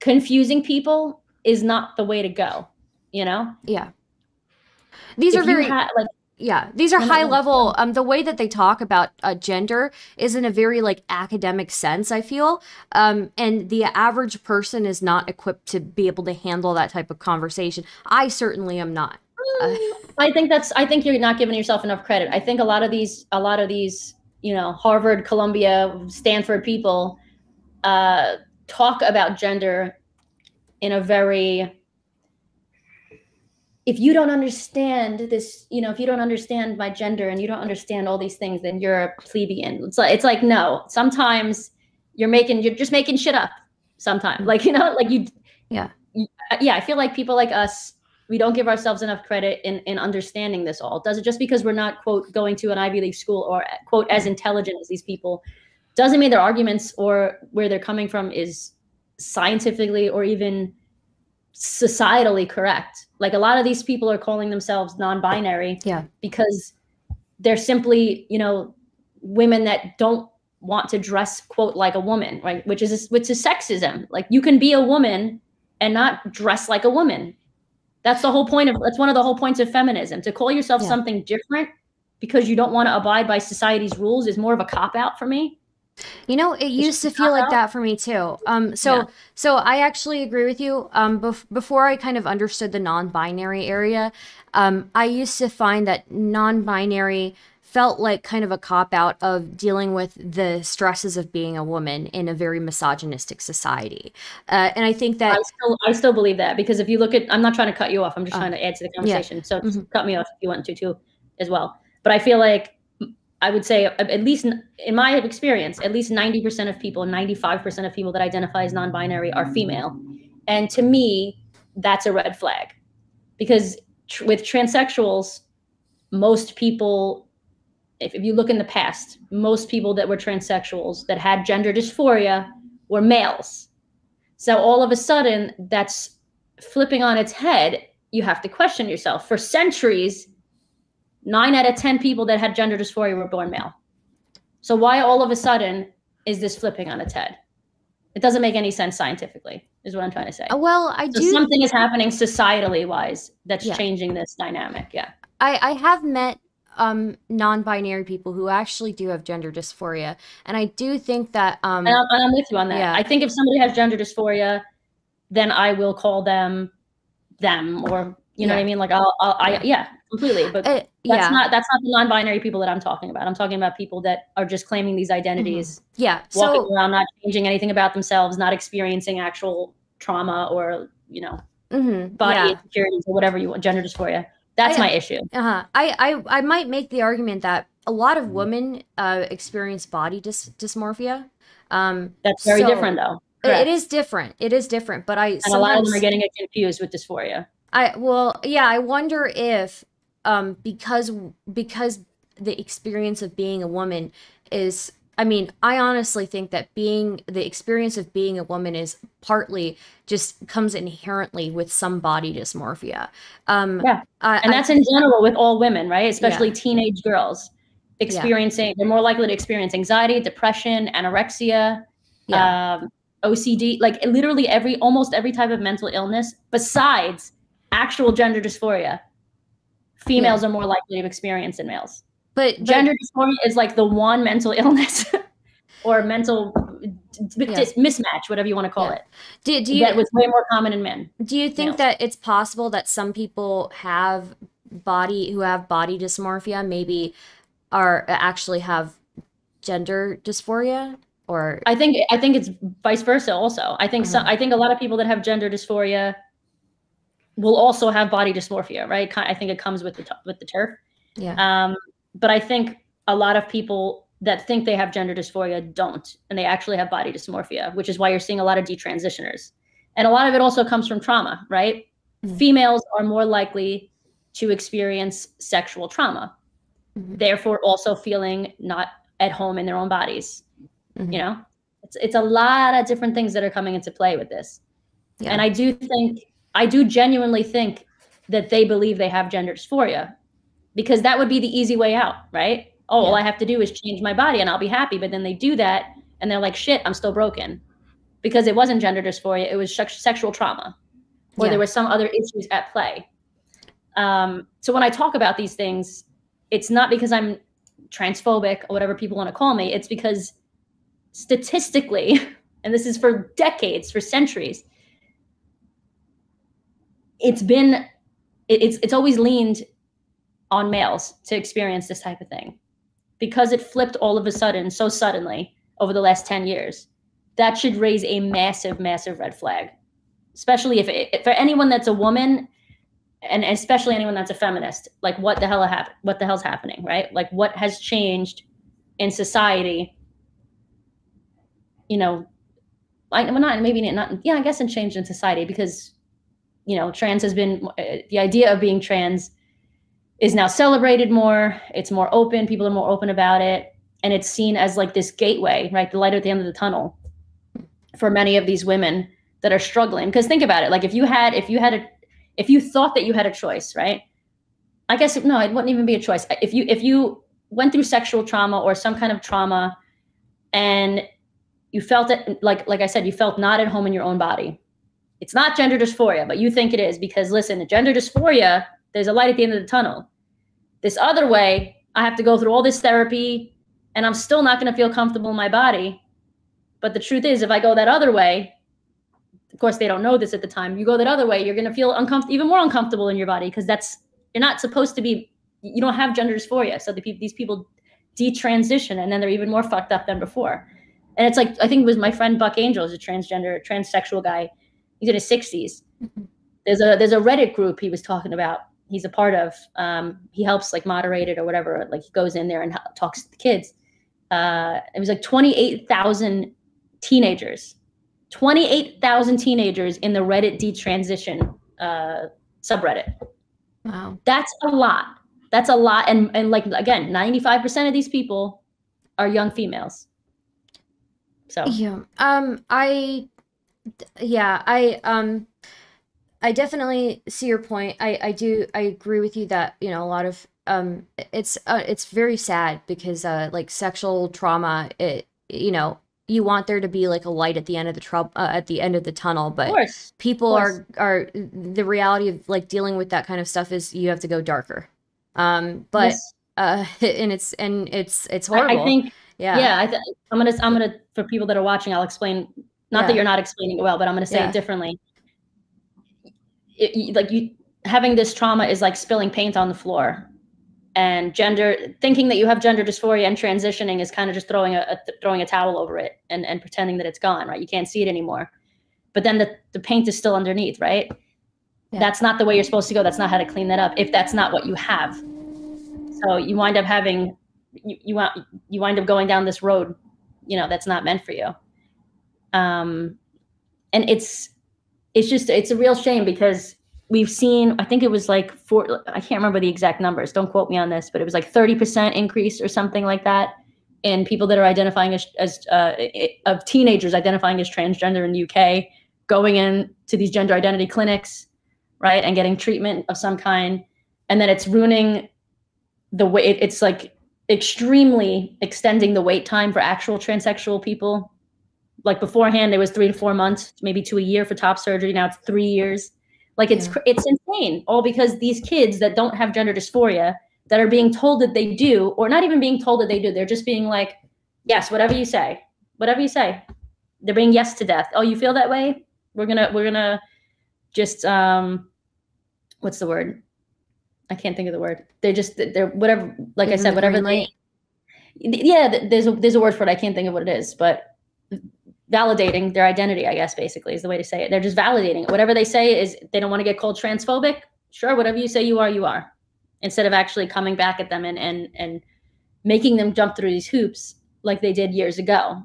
confusing people is not the way to go, Yeah. These are very these are high level. The way that they talk about gender is in a very like academic sense, I feel. And the average person is not equipped to be able to handle that type of conversation. I certainly am not. I think you're not giving yourself enough credit. I think a lot of these Harvard, Columbia, Stanford people talk about gender in a very, if you don't understand this, if you don't understand my gender and you don't understand all these things, then you're a plebeian. It's like no. Sometimes you're just making shit up. Sometimes, I feel like people like us, we don't give ourselves enough credit in understanding this all. Does it just because we're not, quote, going to an Ivy League school or, quote, as intelligent as these people, doesn't mean their arguments or where they're coming from is scientifically or even societally correct. Like a lot of these people are calling themselves non-binary because they're simply, women that don't want to dress, quote, like a woman, right? Which is sexism. Like you can be a woman and not dress like a woman. That's one of the whole points of feminism. To call yourself something different because you don't want to abide by society's rules is more of a cop-out for me. It used to feel like that for me too. So I actually agree with you. Before I kind of understood the non-binary area, I used to find that non-binary felt like kind of a cop-out of dealing with the stresses of being a woman in a very misogynistic society. And I think that I still believe that, because if you look at, I'm not trying to cut you off, I'm just trying to add to the conversation. Yeah. So cut me off if you want to too as well. But I feel like, I would say, at least in my experience, at least 90% of people, 95% of people that identify as non-binary are female. And to me, that's a red flag, because with transsexuals, most people, if you look in the past, most people that were transsexuals that had gender dysphoria were males. So all of a sudden, that's flipping on its head. You have to question yourself. For centuries, 9 out of 10 people that had gender dysphoria were born male. So why all of a sudden is this flipping on its head? It doesn't make any sense scientifically, is what I'm trying to say. Well, something is happening societally wise that's changing this dynamic. Yeah. I have met non-binary people who actually do have gender dysphoria, and I do think that and I'm with you on that. Yeah. I think if somebody has gender dysphoria, then I will call them, or you know what I mean? Like I completely. But that's not the non-binary people that I'm talking about. I'm talking about people that are just claiming these identities. Yeah. Walking around, not changing anything about themselves, not experiencing actual trauma or, body insecurities or whatever you want, gender dysphoria. That's my issue. I might make the argument that a lot of women experience body dysmorphia. That's very different, though. Correct. It is different. It is different. But a lot of them are getting it confused with dysphoria. I wonder if because the experience of being a woman is, I honestly think that the experience of being a woman is partly just comes inherently with some body dysmorphia. And that's in general with all women, right? Especially teenage girls experiencing, they're more likely to experience anxiety, depression, anorexia, OCD, like literally almost every type of mental illness besides actual gender dysphoria. Females are more likely to experience than males. But gender dysphoria is like the one mental illness or mental mismatch, whatever you want to call it. That was way more common in men. Do you think that it's possible that some people who have body dysmorphia maybe actually have gender dysphoria? Or I think it's vice versa also. I think I think a lot of people that have gender dysphoria will also have body dysmorphia, right? I think it comes with the turf. Yeah. But I think a lot of people that think they have gender dysphoria don't, and they actually have body dysmorphia, which is why you're seeing a lot of detransitioners. And a lot of it also comes from trauma, right? Females are more likely to experience sexual trauma, therefore also feeling not at home in their own bodies. It's a lot of different things that are coming into play with this. Yeah. And I do genuinely think that they believe they have gender dysphoria, because that would be the easy way out, right? All I have to do is change my body and I'll be happy. But then they do that and they're like, shit, I'm still broken, because it wasn't gender dysphoria. It was sexual trauma, or there were some other issues at play. So when I talk about these things, it's not because I'm transphobic or whatever people want to call me. It's because statistically, and this is for decades, for centuries, it's always leaned on males to experience this type of thing, because it flipped all of a sudden so suddenly over the last 10 years. That should raise a massive, massive red flag, especially for anyone that's a woman, and especially anyone that's a feminist. Like, what the hell's happening, right? Like, what has changed in society? I guess it changed in society because, trans has been, the idea of being trans is now celebrated more. It's more open. People are more open about it. And it's seen as like this gateway, right? The light at the end of the tunnel for many of these women that are struggling. Because think about it. Like, if you thought that you had a choice, right? I guess, no, it wouldn't even be a choice. If you went through sexual trauma or some kind of trauma and you felt it, like I said, you felt not at home in your own body. It's not gender dysphoria, but you think it is, because listen, gender dysphoria, there's a light at the end of the tunnel. This other way, I have to go through all this therapy and I'm still not going to feel comfortable in my body. But the truth is, if I go that other way, of course, they don't know this at the time. You go that other way, you're going to feel even more uncomfortable in your body, because you're not supposed to be you don't have gender dysphoria. So these people detransition, and then they're even more fucked up than before. And it's like, I think it was my friend Buck Angel is a transsexual guy. He's in his 60s. Mm-hmm. There's a Reddit group he was talking about. He's a part of. He helps like moderate it or whatever. Like he goes in there and talks to the kids. It was like 28,000 teenagers. 28,000 teenagers in the Reddit detransition subreddit. Wow. That's a lot. That's a lot. And like, again, 95% of these people are young females. So yeah, I definitely see your point. I agree with you that, you know, a lot of it's very sad because like sexual trauma, you know, you want there to be like a light at the end of the at the end of the tunnel, but people are the reality of like dealing with that kind of stuff is you have to go darker. But and it's horrible. I think I'm gonna for people that are watching, I'll explain. Not that you're not explaining it well, but I'm gonna say it differently. Like you having this trauma is like spilling paint on the floor, and thinking that you have gender dysphoria and transitioning is kind of just throwing a towel over it and pretending that it's gone, right? You can't see it anymore, but then the paint is still underneath, right? Yeah. That's not the way you're supposed to go. That's not how to clean that up if that's not what you have. So you wind up having you wind up going down this road, you know, that's not meant for you. And it's a real shame because we've seen, I think it was like I can't remember the exact numbers. Don't quote me on this, but it was like 30% increase or something like that in people that are identifying as of teenagers identifying as transgender in the UK, going in to these gender identity clinics, right, and getting treatment of some kind, and then it's ruining the way it's like extremely extending the wait time for actual transsexual people. Like beforehand, it was 3 to 4 months, maybe to a year for top surgery. Now it's 3 years. Like it's insane. All because these kids that don't have gender dysphoria that are being told that they do, or not even being told that they do. They're just being like, yes, whatever you say, whatever you say. They're being yes to death. Oh, you feel that way? We're gonna just what's the word? I can't think of the word. They're whatever. Like I said, whatever they. Yeah, there's a word for it. I can't think of what it is, but validating their identity, I guess, basically is the way to say it. They're just validating it. Whatever they say is they don't want to get called transphobic. Sure, whatever you say you are, you are. Instead of actually coming back at them and making them jump through these hoops like they did years ago.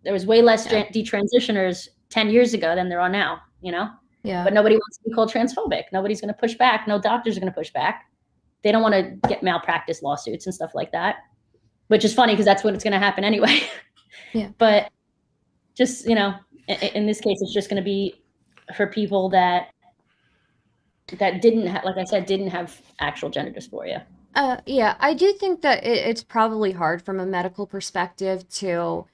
There was way less detransitioners 10 years ago than there are now, you know? Yeah. But nobody wants to be called transphobic. Nobody's going to push back. No doctors are going to push back. They don't want to get malpractice lawsuits and stuff like that, which is funny because that's when it's going to happen anyway. Yeah. But just, you know, in this case, it's just going to be for people that didn't have, like I said, didn't have actual gender dysphoria. Yeah, I do think that it's probably hard from a medical perspective to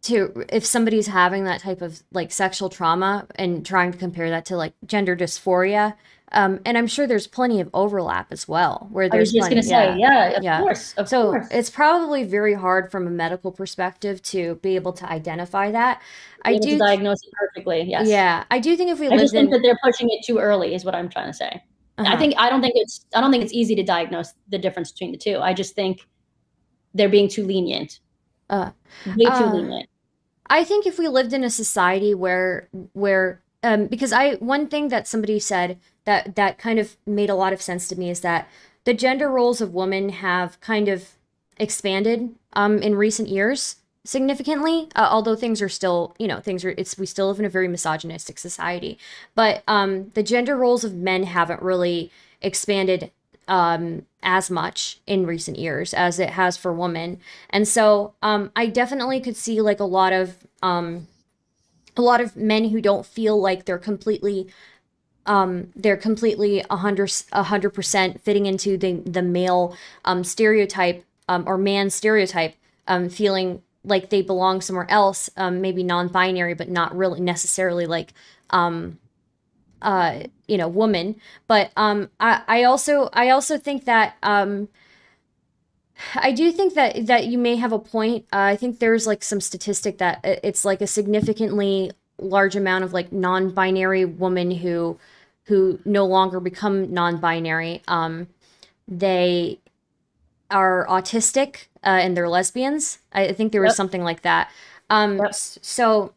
if somebody's having that type of like sexual trauma and trying to compare that to like gender dysphoria. And I'm sure there's plenty of overlap as well. Where there's I was just going to say, of course. Of course. It's probably very hard from a medical perspective to be able to identify that. I do diagnose it perfectly. Yes. Yeah, I do think if we I just think that they're pushing it too early, is what I'm trying to say. I don't think it's easy to diagnose the difference between the two. I just think they're being too lenient. Way too lenient. I think if we lived in a society where because one thing that somebody said that kind of made a lot of sense to me is that the gender roles of women have kind of expanded in recent years significantly, although things are still, you know, we still live in a very misogynistic society, but the gender roles of men haven't really expanded as much in recent years as it has for women. And so I definitely could see like a lot of men who don't feel like they're completely 100% fitting into the male stereotype or man stereotype, feeling like they belong somewhere else, maybe non-binary, but not really necessarily like you know, woman. But I also think that I do think that you may have a point. I think there's like some statistic that it's like a significantly large amount of like non-binary women who no longer become non-binary. they are autistic and they're lesbians. I think there was something like that. So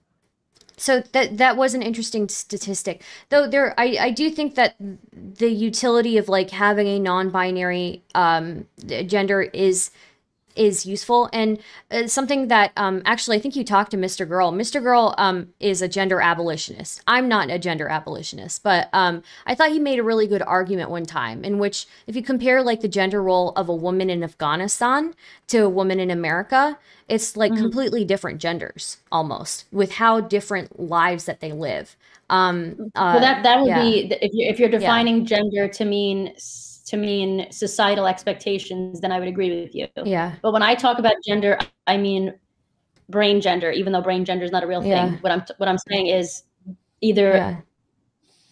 that was an interesting statistic. Though I do think that the utility of like having a non-binary gender is useful, and something that actually I think you talked to Mr. Girl. Mr. Girl is a gender abolitionist. I'm not a gender abolitionist, but I thought he made a really good argument one time in which if you compare like the gender role of a woman in Afghanistan to a woman in America, it's like completely different genders almost, with how different lives that they live. So that would be if you're defining gender to mean societal expectations, then I would agree with you. Yeah. But when I talk about gender, I mean brain gender, even though brain gender is not a real thing. What I'm saying is either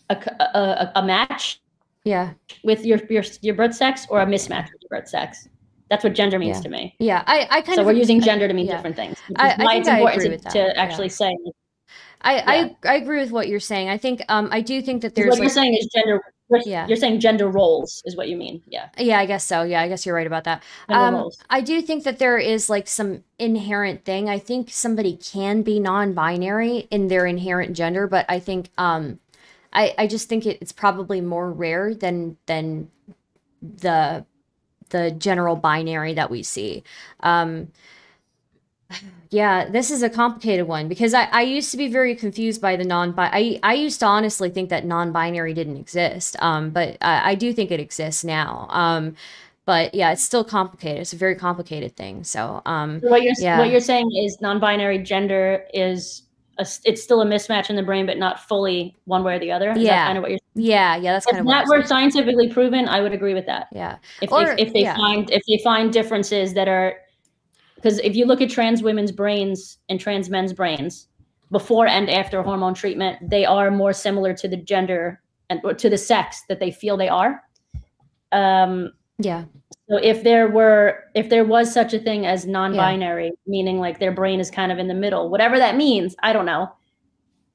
a match with your birth sex or a mismatch with your birth sex. That's what gender means to me. Yeah, I kind of. So we're using gender to mean different things. Which is why it's important to actually say. I agree with what you're saying. I think I do think that there's what you're saying is gender. You're saying gender roles is what you mean. Yeah, I guess so. I guess you're right about that. I do think that there is like some inherent thing. I think somebody can be non-binary in their inherent gender, but I think I just think it's probably more rare than the general binary that we see. Yeah, this is a complicated one because I used to be very confused by the I used to honestly think that non-binary didn't exist, but I do think it exists now. But yeah, it's still complicated. It's a very complicated thing. So what you're saying is non-binary gender is it's still a mismatch in the brain, but not fully one way or the other. Is that kind of what you're saying? Yeah, that's kind of what that were scientifically proven. I would agree with that. Yeah, if they find differences that are. Because if you look at trans women's brains and trans men's brains before and after hormone treatment, they are more similar to the gender and to the sex that they feel they are. So if there was such a thing as non-binary, meaning like their brain is kind of in the middle, whatever that means, I don't know,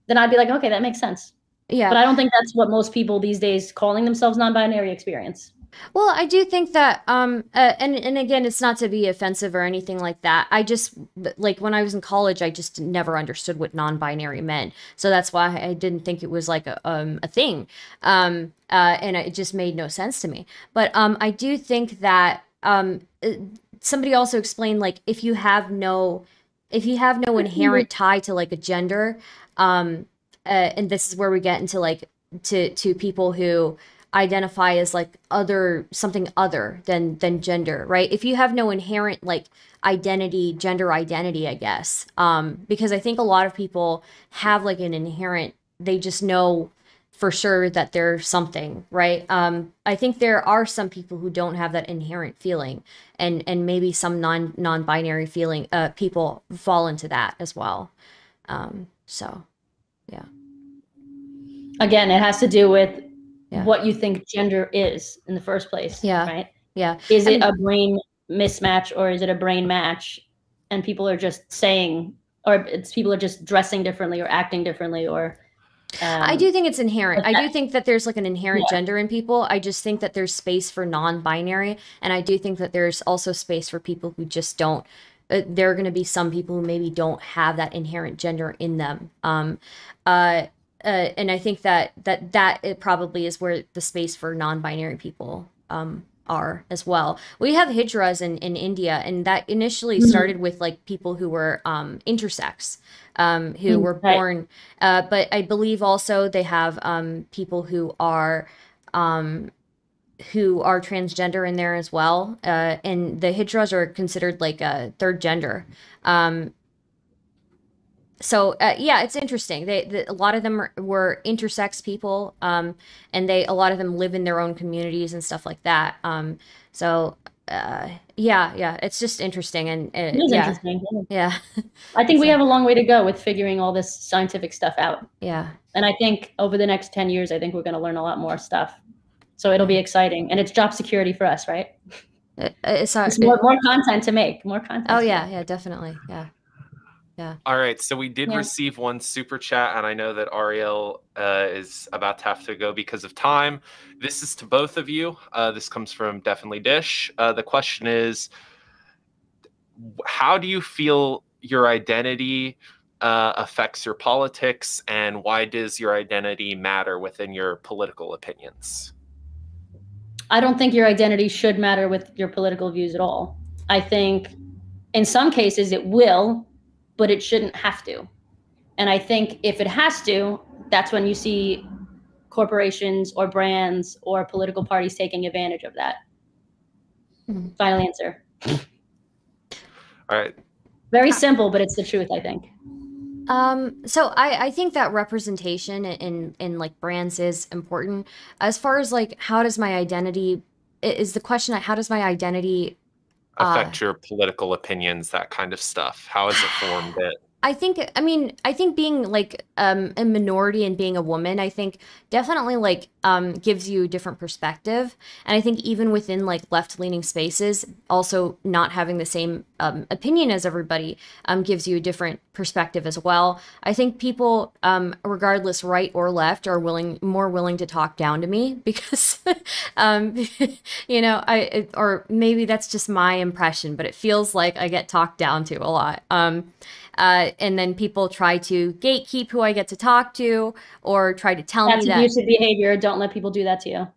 then I'd be like, okay, that makes sense. Yeah. But I don't think that's what most people these days calling themselves non-binary experience. Well, I do think that, and again, it's not to be offensive or anything like that. I just, like, when I was in college, I just never understood what non-binary meant. So that's why I didn't think it was like a thing. And it just made no sense to me. But I do think that somebody also explained, like, if you have no inherent tie to like a gender, and this is where we get into like to people who identify as like something other than gender, right? If you have no inherent like gender identity, I guess, because I think a lot of people have like an inherent, they just know for sure that they're something, right? I think there are some people who don't have that inherent feeling, and maybe some non-binary feeling people fall into that as well. So yeah, again, it has to do with what you think gender is in the first place. Right. Is it a brain mismatch or is it a brain match? And people are just saying, or people are just dressing differently or acting differently, or I do think it's inherent. I do think that there's like an inherent gender in people. I just think that there's space for non-binary, and I do think that there's also space for people who just don't. There are going to be some people who maybe don't have that inherent gender in them. And I think that it probably is where the space for non-binary people are as well. We have hijras in India, and that initially started with like people who were intersex, who were born. But I believe also they have people who are transgender in there as well. And the hijras are considered like a third gender. So yeah, it's interesting. A lot of them were intersex people, and a lot of them live in their own communities and stuff like that. So yeah, it's just interesting, and it is interesting. Yeah, I think we have a long way to go with figuring all this scientific stuff out. Yeah, and I think over the next 10 years, I think we're going to learn a lot more stuff. So it'll be exciting, and it's job security for us, right? It's more content to make, more content. Oh yeah, definitely, yeah. Yeah. All right, so we did receive one super chat, and I know that Arielle is about to have to go because of time. This is to both of you. This comes from Definitely Dish. The question is, how do you feel your identity affects your politics, and why does your identity matter within your political opinions? I don't think your identity should matter with your political views at all. I think in some cases it will, but it shouldn't have to. And I think if it has to, that's when you see corporations or brands or political parties taking advantage of that. Final answer. All right. Very simple, but it's the truth, I think. So I think that representation in like brands is important. As far as like, how does my identity, is the question, how does my identity affect your political opinions, that kind of stuff? How has it formed it? I think being like a minority and being a woman, I think definitely like gives you a different perspective. And I think even within like left-leaning spaces, also not having the same opinion as everybody gives you a different perspective as well. I think people, regardless right or left, are more willing to talk down to me because, you know, or maybe that's just my impression, but it feels like I get talked down to a lot. And then people try to gatekeep who I get to talk to, or try to tell me that. That's abusive behavior. Don't let people do that to you.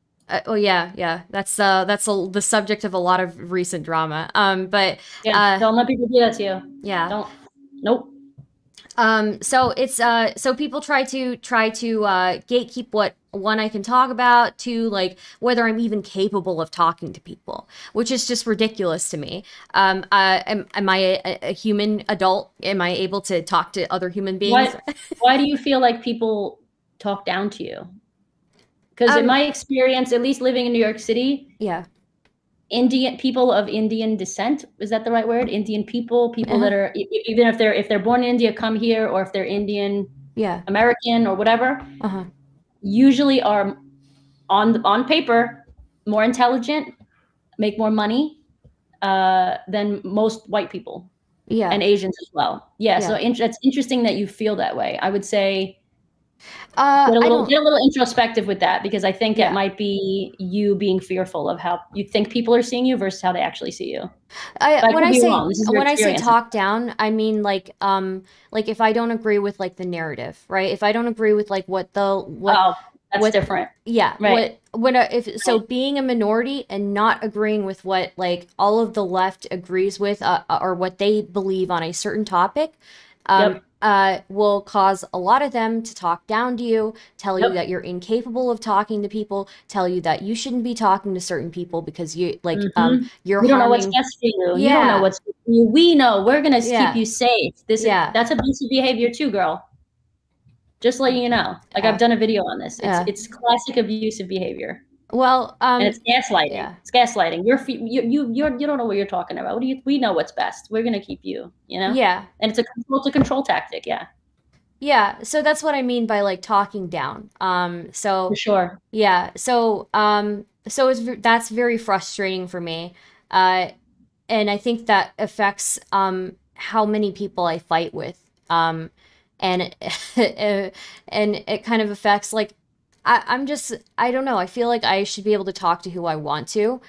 Oh yeah. That's the subject of a lot of recent drama. But yeah, don't let people do that to you. Yeah. Don't. Nope. So it's so people try to gatekeep what one I can talk about, to like whether I'm even capable of talking to people, which is just ridiculous to me. Am I a human adult? Am I able to talk to other human beings? Why do you feel like people talk down to you? Because in my experience, at least living in New York City, Indian people of Indian descent, is that the right word? Indian people that are, even if they're born in India, come here, or if they're Indian American or whatever, usually are on paper more intelligent, make more money than most white people, and Asians as well. So it's interesting that you feel that way. I would say get a little introspective with that, because I think it might be you being fearful of how you think people are seeing you versus how they actually see you. When I say talk down, I mean like if I don't agree with like the narrative, right? If I don't agree with like that's different. Yeah. Right. So being a minority and not agreeing with what like all of the left agrees with, or what they believe on a certain topic, will cause a lot of them to talk down to you, tell you that you're incapable of talking to people, tell you that you shouldn't be talking to certain people because you like you don't know what's best for you. You don't know what's good for you. We know. We're gonna keep you safe. That's abusive behavior too, girl. Just letting you know. Like I've done a video on this. It's classic abusive behavior. Well, and it's gaslighting. It's gaslighting. You don't know what you're talking about. We know what's best. We're gonna keep you. You know. Yeah. And it's a control tactic. Yeah. Yeah. So that's what I mean by like talking down. So for sure. Yeah. So that's very frustrating for me. And I think that affects how many people I fight with. And it kind of affects like. I don't know. I feel like I should be able to talk to who I want to,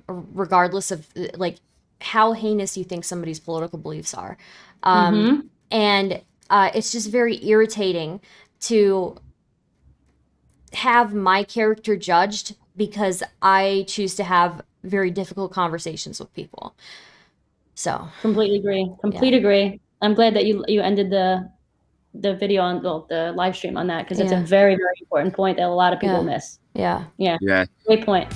regardless of like how heinous you think somebody's political beliefs are. And it's just very irritating to have my character judged because I choose to have very difficult conversations with people. So completely agree. I'm glad that you ended the video on the live stream on that, because it's a very, very important point that a lot of people miss. Yeah. Great point.